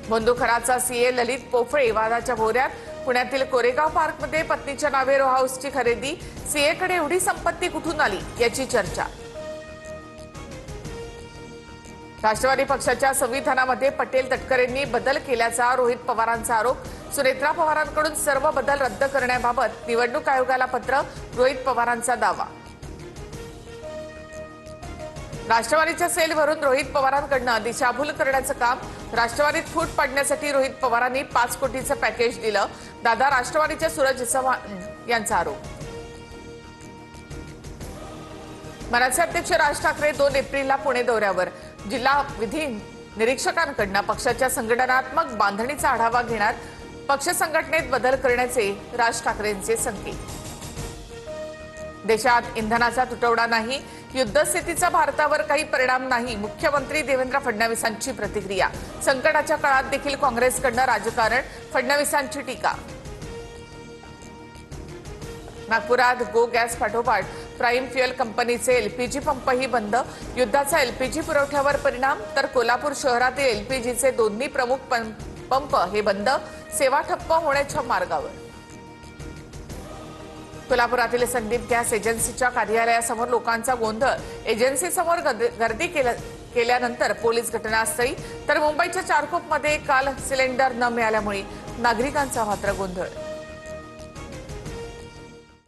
बंदुखराचा CA ललित पोफळे वादाच्या भोवऱ्यात। पुण्यातील कोरेगाव पार्कमध्ये पत्नीच्या नावे रो हाऊसची खरेदी। सीएकडे एवढी संपत्ती कुठून आली याची चर्चा। राष्ट्रवादी पक्षाच्या संविधानामध्ये पटेल तटकरेंनी बदल केल्याचा रोहित पवारांचा आरोप। सुनेत्रा पवारांकडून सर्व बदल रद्द करण्याबाबत निवडणूक आयोगाला पत्र। रोहित पवारांचा दावा। राष्ट्रवादीच्या सेलवरून रोहित पवारांकडून दिशाभूल करण्याचं काम। राष्ट्रवादीत फूट पाडण्यासाठी रोहित पवारांनी 5 कोटीचं पॅकेज दिलं। दादा राष्ट्रवादीच्या सूरज चव्हाण यांचा आरोप। मनसे अध्यक्ष राज ठाकरे 2 एप्रिलला पुणे दौऱ्यावर। जिल्हा विधी निरीक्षकांकडून पक्षाच्या संघटनात्मक बांधणीचा आढावा घेणार। पक्ष संघटनेत बदल करण्याचे राज ठाकरेंचे संकेत। देशात इंधनाचा तुटवडा नाही, युद्धस्थितीचा भारतावर काही परिणाम नाही। मुख्यमंत्री देवेंद्र फडणवीसांची प्रतिक्रिया। संकटाच्या काळात देखील काँग्रेसकडून राजकारण। फडणवीसांची टीका। नागपुरात गो गॅस पाठोपाठ प्राईम फ्युएल कंपनीचे एलपीजी पंपही बंद। युद्धाचा एलपीजी पुरवठ्यावर परिणाम, तर कोल्हापूर शहरातील एलपीजीचे दोन्ही प्रमुख पंप हे बंद। सेवा ठप्प होण्याच्या मार्गावर। कोल्हापुरातील संदीप गॅस एजन्सीच्या कार्यालयासमोर लोकांचा गोंधळ। एजन्सीसमोर गर्दी केल्यानंतर पोलीस घटनास्थळी, तर मुंबईच्या चारकोपमध्ये काल सिलेंडर न मिळाल्यामुळे नागरिकांचा मात्र गोंधळ।